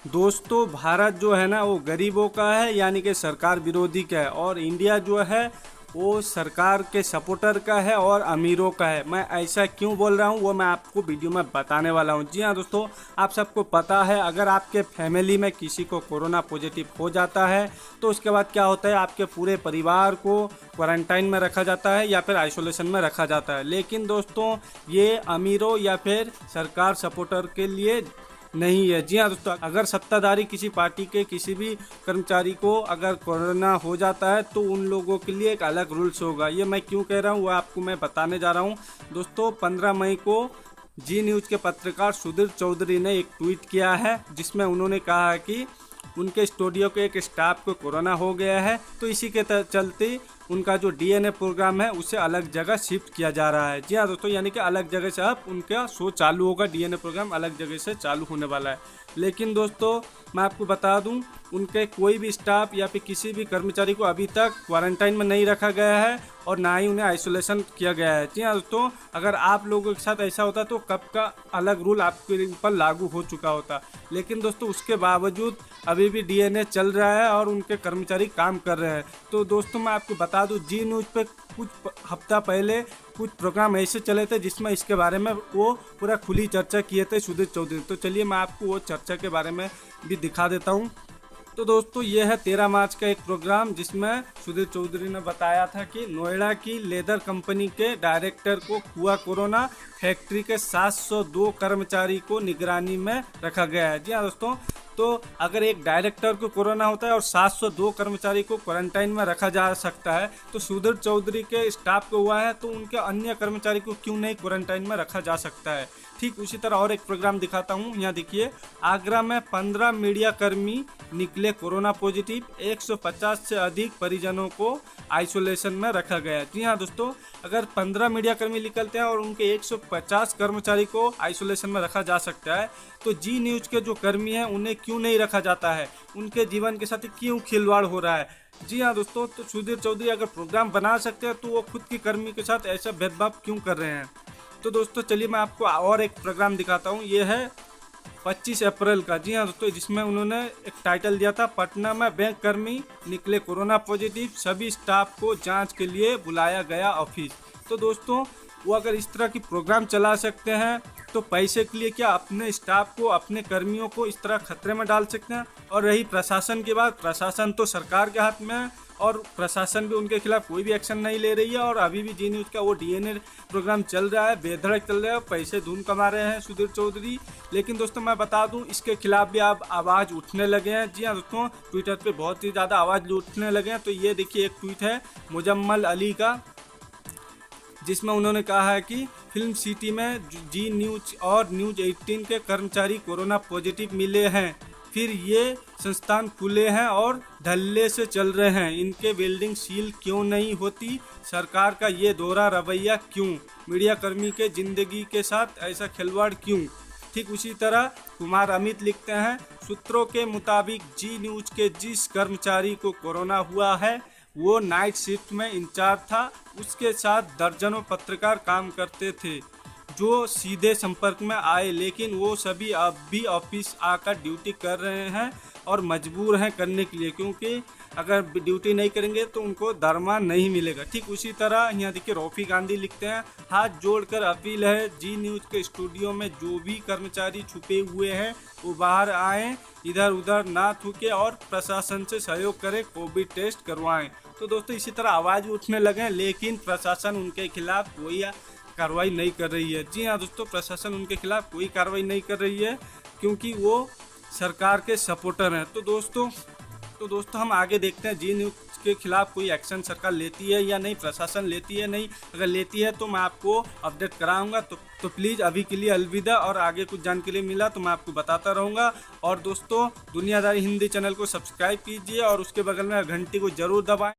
दोस्तों भारत जो है ना वो गरीबों का है, यानी कि सरकार विरोधी का है, और इंडिया जो है वो सरकार के सपोर्टर का है और अमीरों का है। मैं ऐसा क्यों बोल रहा हूँ वो मैं आपको वीडियो में बताने वाला हूँ। जी हाँ दोस्तों, आप सबको पता है अगर आपके फैमिली में किसी को कोरोना पॉजिटिव हो जाता है तो उसके बाद क्या होता है, आपके पूरे परिवार को क्वारंटाइन में रखा जाता है या फिर आइसोलेशन में रखा जाता है। लेकिन दोस्तों ये अमीरों या फिर सरकार सपोर्टर के लिए नहीं है। जी हाँ दोस्तों, अगर सत्ताधारी किसी पार्टी के किसी भी कर्मचारी को अगर कोरोना हो जाता है तो उन लोगों के लिए एक अलग रूल्स होगा। ये मैं क्यों कह रहा हूँ वो आपको मैं बताने जा रहा हूँ। दोस्तों 15 मई को जी न्यूज़ के पत्रकार सुधीर चौधरी ने एक ट्वीट किया है जिसमें उन्होंने कहा है कि उनके स्टूडियो के एक स्टाफ को कोरोना हो गया है, तो इसी के चलते उनका जो डीएनए प्रोग्राम है उसे अलग जगह शिफ्ट किया जा रहा है। जी हाँ दोस्तों, यानी कि अलग जगह से अब उनका शो चालू होगा, डीएनए प्रोग्राम अलग जगह से चालू होने वाला है। लेकिन दोस्तों मैं आपको बता दूं, उनके कोई भी स्टाफ या फिर किसी भी कर्मचारी को अभी तक क्वारंटाइन में नहीं रखा गया है और ना ही उन्हें आइसोलेशन किया गया है। जी हाँ दोस्तों, अगर आप लोगों के साथ ऐसा होता तो कब का अलग रूल आपके ऊपर लागू हो चुका होता। लेकिन दोस्तों उसके बावजूद अभी भी डीएनए चल रहा है और उनके कर्मचारी काम कर रहे हैं। तो दोस्तों मैं आपको बता दूं, जी न्यूज़ पे कुछ हफ्ता पहले कुछ प्रोग्राम ऐसे चले थे जिसमें इसके बारे में वो पूरा खुली चर्चा किए थे सुधीर चौधरी। तो चलिए मैं आपको वो चर्चा के बारे में भी दिखा देता हूँ। तो दोस्तों ये है 13 मार्च का एक प्रोग्राम जिसमें सुधीर चौधरी ने बताया था कि नोएडा की लेदर कंपनी के डायरेक्टर को हुआ कोरोना, फैक्ट्री के 702 कर्मचारी को निगरानी में रखा गया है। जी हाँ दोस्तों, तो अगर एक डायरेक्टर को कोरोना होता है और 702 कर्मचारी को क्वारंटाइन में रखा जा सकता है तो सुधीर चौधरी के स्टाफ को हुआ है तो उनके अन्य कर्मचारी को क्यों नहीं क्वारंटाइन में रखा जा सकता है। ठीक उसी तरह और एक प्रोग्राम दिखाता हूँ। यहाँ देखिए, आगरा में 15 मीडिया कर्मी निकले कोरोना पॉजिटिव, 150 से अधिक परिजनों को आइसोलेशन में रखा गया। जी हाँ दोस्तों, अगर 15 मीडिया कर्मी निकलते हैं और उनके 150 कर्मचारी को आइसोलेशन में रखा जा सकता है तो जी न्यूज़ के जो कर्मी हैं उन्हें क्यों नहीं रखा जाता है, उनके जीवन के साथ क्यों खिलवाड़ हो रहा है। जी हाँ दोस्तों, तो सुधीर चौधरी अगर प्रोग्राम बना सकते हैं तो वो खुद की कर्मी के साथ ऐसा भेदभाव क्यों कर रहे हैं। तो दोस्तों चलिए मैं आपको और एक प्रोग्राम दिखाता हूँ। ये है 25 अप्रैल का। जी हाँ दोस्तों, जिसमें उन्होंने एक टाइटल दिया था, पटना में बैंक कर्मी निकले कोरोना पॉजिटिव, सभी स्टाफ को जांच के लिए बुलाया गया ऑफिस। तो दोस्तों वो अगर इस तरह की प्रोग्राम चला सकते हैं तो पैसे के लिए क्या अपने स्टाफ को, अपने कर्मियों को इस तरह खतरे में डाल सकते हैं। और रही प्रशासन की बात, प्रशासन तो सरकार के हाथ में है और प्रशासन भी उनके खिलाफ कोई भी एक्शन नहीं ले रही है। और अभी भी जी न्यूज़ का वो डीएनए प्रोग्राम चल रहा है, बेधड़क चल रहा है, पैसे धूम कमा रहे हैं सुधीर चौधरी। लेकिन दोस्तों मैं बता दूं, इसके खिलाफ भी अब आवाज़ उठने लगे हैं। जी हाँ दोस्तों, ट्विटर पे बहुत ही ज़्यादा आवाज़ उठने लगे हैं। तो ये देखिए, एक ट्वीट है मुजम्मल अली का जिसमें उन्होंने कहा है कि फिल्म सिटी में जी न्यूज़ और न्यूज़ 18 के कर्मचारी कोरोना पॉजिटिव मिले हैं, फिर ये संस्थान खुले हैं और ढल्ले से चल रहे हैं, इनके बिल्डिंग सील क्यों नहीं होती, सरकार का ये दोहरा रवैया क्यों, मीडिया कर्मी के जिंदगी के साथ ऐसा खिलवाड़ क्यों। ठीक उसी तरह कुमार अमित लिखते हैं, सूत्रों के मुताबिक जी न्यूज़ के जिस कर्मचारी को कोरोना हुआ है वो नाइट शिफ्ट में इंचार्ज था, उसके साथ दर्जनों पत्रकार काम करते थे जो सीधे संपर्क में आए, लेकिन वो सभी अब भी ऑफिस आकर ड्यूटी कर रहे हैं और मजबूर हैं करने के लिए, क्योंकि अगर ड्यूटी नहीं करेंगे तो उनको दरमा नहीं मिलेगा। ठीक उसी तरह यहाँ देखिए रॉफी गांधी लिखते हैं, हाथ जोड़कर अपील है जी न्यूज़ के स्टूडियो में जो भी कर्मचारी छुपे हुए हैं वो बाहर आएँ, इधर उधर ना थूके और प्रशासन से सहयोग करें, कोविड टेस्ट करवाएं। तो दोस्तों इसी तरह आवाज़ उठने लगे, लेकिन प्रशासन उनके खिलाफ कोई कार्रवाई नहीं कर रही है। जी हाँ दोस्तों, प्रशासन उनके खिलाफ कोई कार्रवाई नहीं कर रही है क्योंकि वो सरकार के सपोर्टर हैं। तो दोस्तों हम आगे देखते हैं जी न्यूज़ के खिलाफ कोई एक्शन सरकार लेती है या नहीं, प्रशासन लेती है नहीं। अगर लेती है तो मैं आपको अपडेट कराऊंगा। तो प्लीज़ अभी के लिए अलविदा, और आगे कुछ जानकारी मिला तो मैं आपको बताता रहूँगा। और दोस्तों दुनियादारी हिंदी चैनल को सब्सक्राइब कीजिए और उसके बगल में घंटी को ज़रूर दबाएं।